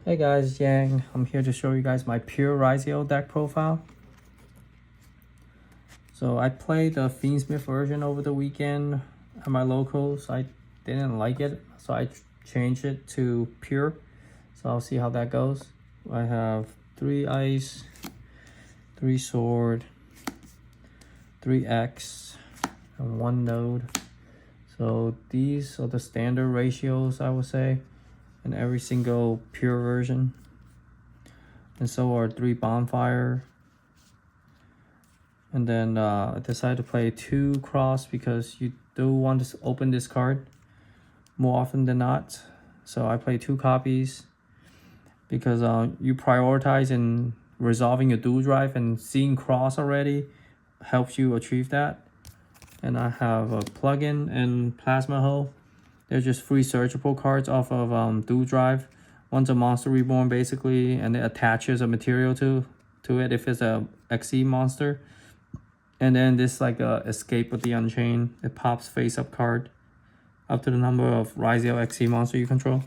Hey guys, Yang. I'm here to show you guys my Pure Ryzeal deck profile. So I played the Fiendsmith version over the weekend at my locals. I didn't like it, so I changed it to Pure. So I'll see how that goes. I have 3 ice, 3 sword, 3 X, and 1 node. So these are the standard ratios, I would say, in every single Pure version. And so are 3 bonfire. And then I decided to play 2 cross because you do want to open this card more often than not. So I play 2 copies because you prioritize in resolving your dual drive, and seeing cross already helps you achieve that. And I have a plugin and plasma hole. They're just free searchable cards off of dual drive. One's a monster reborn basically, and it attaches a material to it if it's a XE monster. And then this like escape with the Unchained. It pops face up card up to the number of Ryzeal XE monster you control.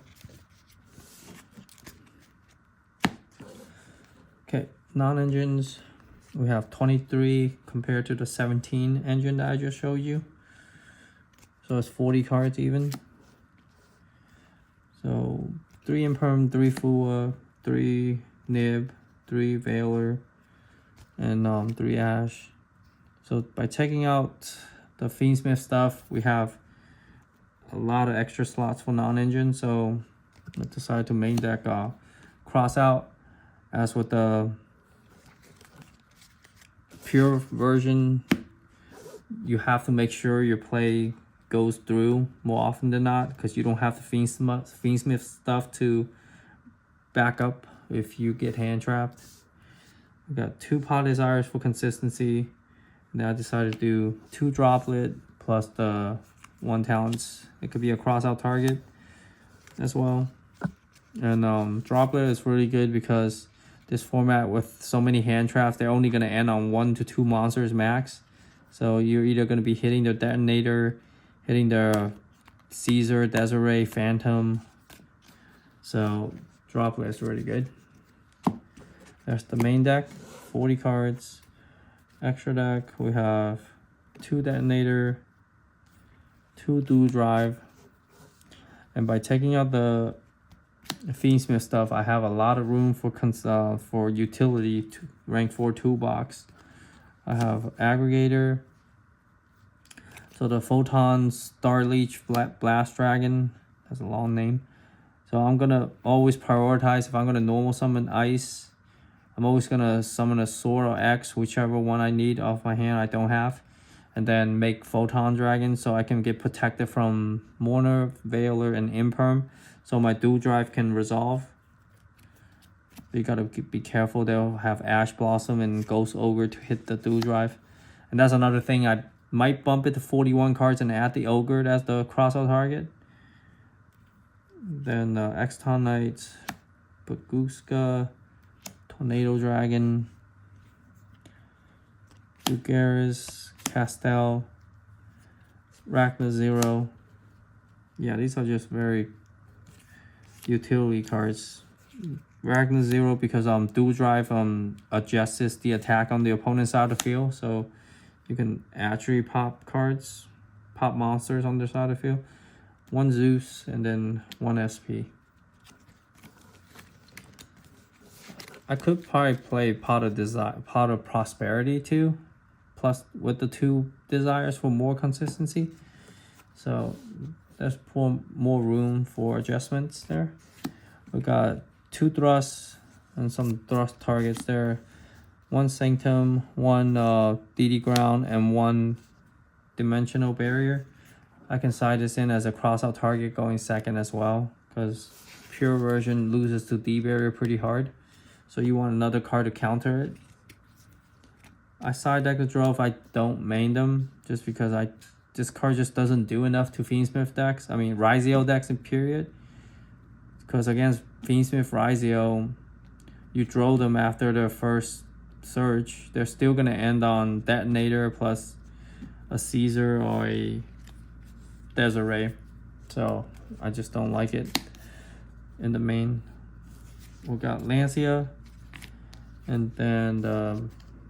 Okay, non-engines. We have 23 compared to the 17 engine that I just showed you. So it's 40 cards even. So 3 Imperm, 3 Fua, 3 Nib, 3 Veiler, and 3 Ash. So by taking out the Fiendsmith stuff, we have a lot of extra slots for non-engine. So I decided to main deck cross out. As with the Pure version, you have to make sure your play goes through more often than not, because you don't have the Fiendsmith stuff to back up if you get hand trapped. We got 2 Pot Desires for consistency. Now I decided to do 2 Droplet plus the 1 Talents. It could be a cross out target as well. And Droplet is really good because this format with so many hand traps, they're only going to end on 1 to 2 monsters max. So you're either going to be hitting the Detonator, hitting the Caesar, Desiree, Phantom. So Droplet is really good. That's the main deck, 40 cards. Extra deck, we have 2 Detonator, 2 Dual Drive. And by taking out the Fiendsmith stuff, I have a lot of room for utility to rank 4 toolbox. I have Aggregator. So the Photon Star Leech Blast Dragon, that's a long name. So I'm gonna always prioritize if I'm gonna normal summon ice. I'm always gonna summon a sword or X, whichever one I need off my hand I don't have. And then make Photon Dragon so I can get protected from Mourner, Veiler, and Imperm. So my dual drive can resolve. You gotta be careful, they'll have Ash Blossom and Ghost Ogre to hit the dual drive. And that's another thing, I might bump it to 41 cards and add the Ogre as the crossout target. Then Exton Knight, Baguska, Tornado Dragon, Lugaris, Castel, Rachna Zero. Yeah, these are just very utility cards. Rachna Zero because dual drive adjusts the attack on the opponent's side of the field, so you can actually pop cards, pop monsters on their side of the field. 1 Zeus and then 1 SP. I could probably play Pot of Prosperity too, plus with the 2 Desires for more consistency. So there's more room for adjustments there. We got 2 Thrusts and some Thrust targets there. 1 Sanctum, 1 DD Ground, and 1 Dimensional Barrier. I can side this in as a crossout target going second as well, because Pure version loses to D Barrier pretty hard. So you want another card to counter it. I side deck the draw if I don't main them, just because this card just doesn't do enough to Fiendsmith decks. I mean Ryzeal decks in period. Because against Fiendsmith Ryzeal, you draw them after their first surge. They're still gonna end on Detonator plus a Caesar or a Desiree. So I just don't like it in the main. we got Lancia, and then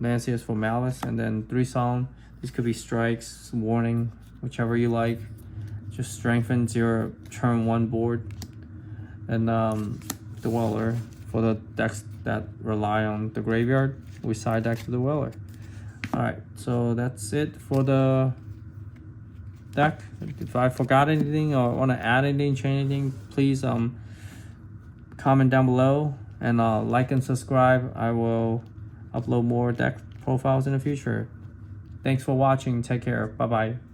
Lancia is for Malice, and then 3 song. These could be strikes, warning, whichever you like. Just strengthens your turn 1 board. And Dweller for the decks that rely on the graveyard. We side deck to the Dweller. Alright, so that's it for the deck. If I forgot anything or want to add anything, change anything, please comment down below, and like and subscribe. I will upload more deck profiles in the future. Thanks for watching. Take care. Bye bye.